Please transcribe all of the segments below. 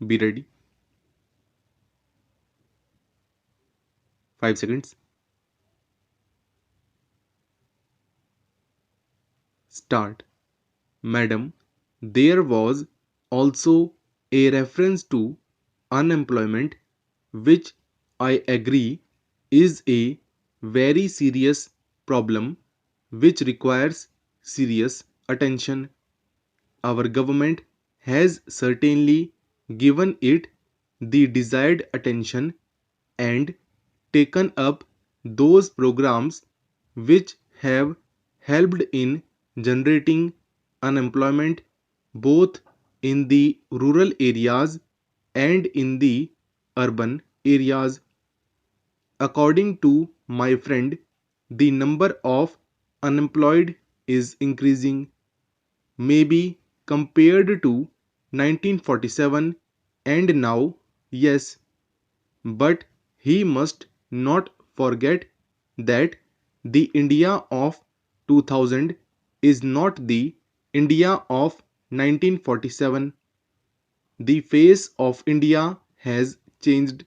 Be ready. 5 seconds. Start. Madam, there was also a reference to unemployment, which I agree is a very serious problem which requires serious attention. Our government has certainly given it the desired attention and taken up those programs which have helped in generating unemployment both in the rural areas and in the urban areas. According to my friend, the number of unemployed is increasing, maybe compared to 1947 and now, yes, but he must not forget that the India of 2000 is not the India of 1947. The face of India has changed.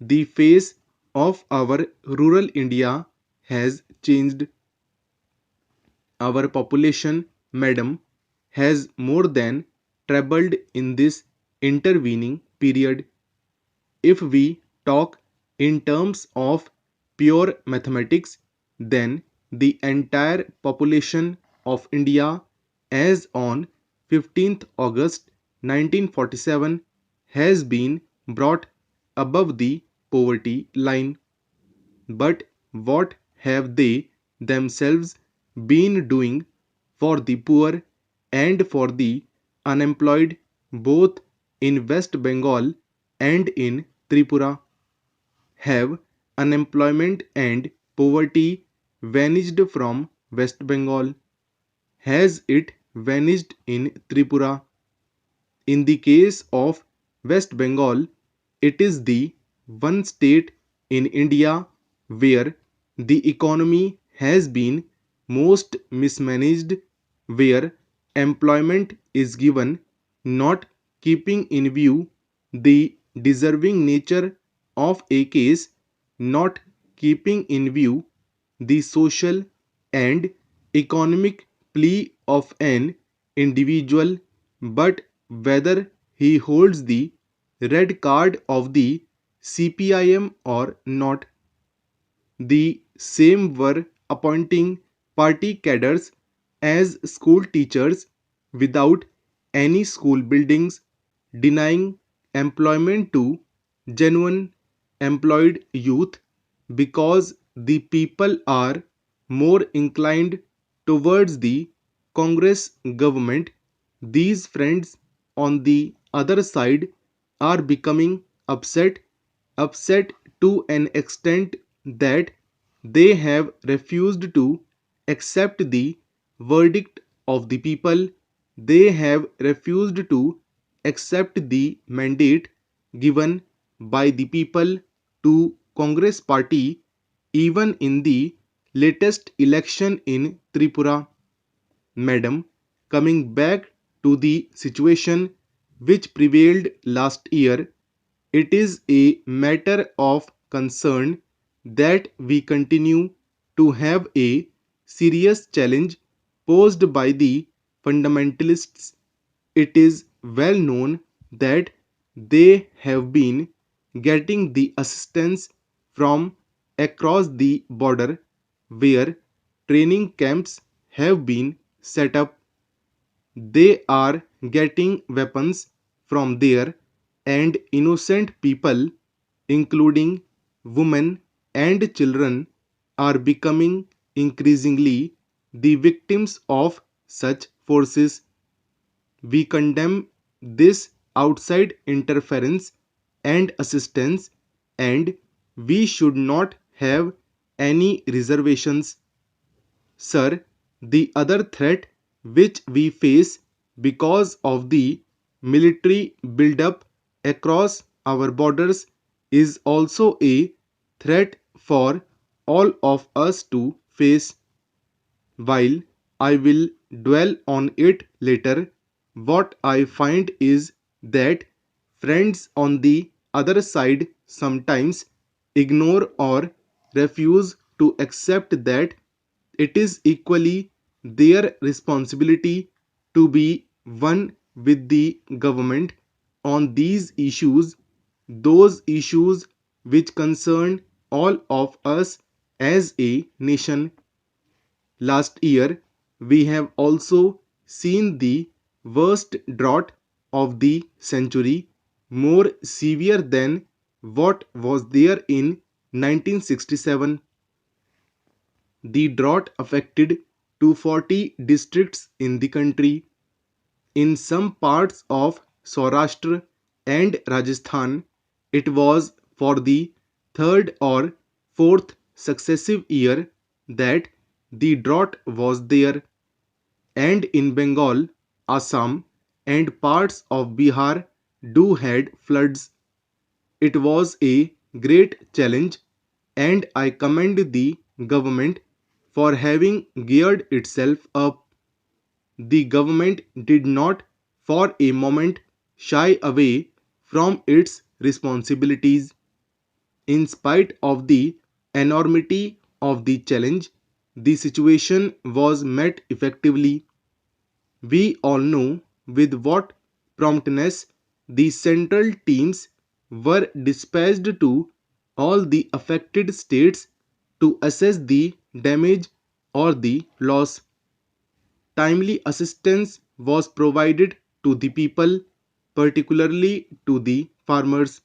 The face of our rural India has changed. Our population, madam, has more than trebled in this intervening period. If we talk in terms of pure mathematics, then the entire population of India as on 15th August 1947 has been brought above the poverty line. But what have they themselves been doing for the poor and for the unemployed both in West Bengal and in Tripura? Have unemployment and poverty vanished from West Bengal? Has it vanished in Tripura? In the case of West Bengal, it is the one state in India where the economy has been most mismanaged, where employment is given not keeping in view the deserving nature of a case, not keeping in view the social and economic plea of an individual, but whether he holds the red card of the CPIM or not. The same were appointing party cadres as school teachers without any school buildings, denying employment to genuine employed youth because the people are more inclined towards the Congress government. These friends on the other side are becoming upset to an extent that they have refused to accept the verdict of the people. They have refused to accept the mandate given by the people to Congress party even in the latest election in Tripura. Madam, coming back to the situation which prevailed last year, it is a matter of concern that we continue to have a serious challenge posed by the fundamentalists. It is well known that they have been getting the assistance from across the border where training camps have been set up. They are getting weapons from there, and innocent people, including women and children, are becoming increasingly the victims of such forces. We condemn this outside interference and assistance, and we should not have any reservations. Sir, the other threat which we face because of the military buildup across our borders is also a threat for all of us to face. While I will dwell on it later, what I find is that Friends on the other side sometimes ignore or refuse to accept that it is equally their responsibility to be one with the government on these issues, those issues which concern all of us as a nation. Last year, we have also seen the worst drought of the century, more severe than what was there in 1967. The drought affected 240 districts in the country. In some parts of Saurashtra and Rajasthan, it was for the third or fourth successive year that the drought was there, and in Bengal, Assam, and parts of Bihar do had floods. It was a great challenge, and I commend the government for having geared itself up. The government did not for a moment shy away from its responsibilities. In spite of the enormity of the challenge, the situation was met effectively. We all know with what promptness the central teams were dispatched to all the affected states to assess the damage or the loss. Timely assistance was provided to the people, particularly to the farmers.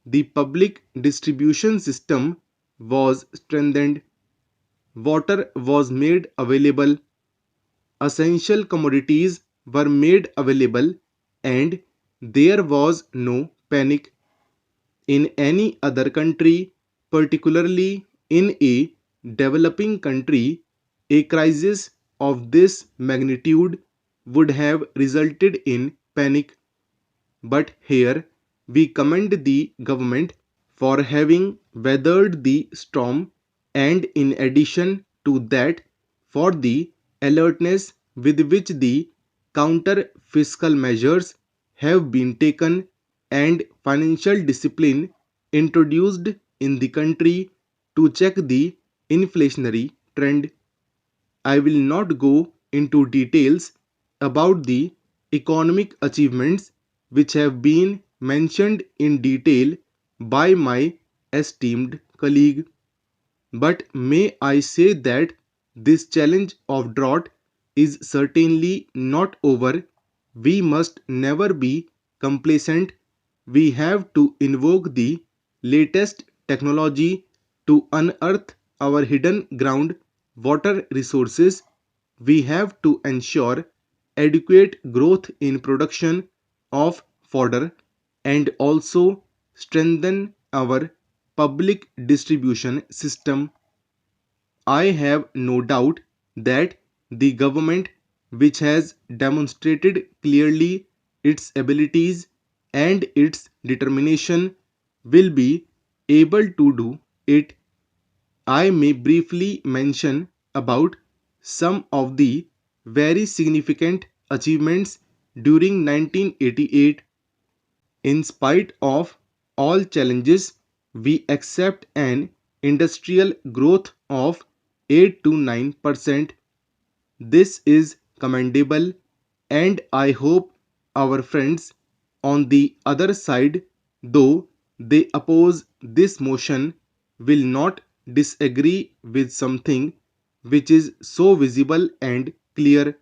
The public distribution system was strengthened, water was made available, essential commodities were made available, and there was no panic. In any other country, particularly in a developing country, a crisis of this magnitude would have resulted in panic. But here we commend the government for having weathered the storm, and in addition to that, for the alertness with which the counter fiscal measures have been taken and financial discipline introduced in the country to check the inflationary trend. I will not go into details about the economic achievements which have been mentioned in detail by my esteemed colleague. But may I say that this challenge of drought is certainly not over. We must never be complacent. We have to invoke the latest technology to unearth our hidden ground water resources. We have to ensure adequate growth in production of fodder and also strengthen our public distribution system. I have no doubt that the government, which has demonstrated clearly its abilities and its determination, will be able to do it. I may briefly mention about some of the very significant achievements during 1988. In spite of all challenges, we accept an industrial growth of 8 to 9%. This is commendable, and I hope our friends on the other side, though they oppose this motion, will not disagree with something which is so visible and clear.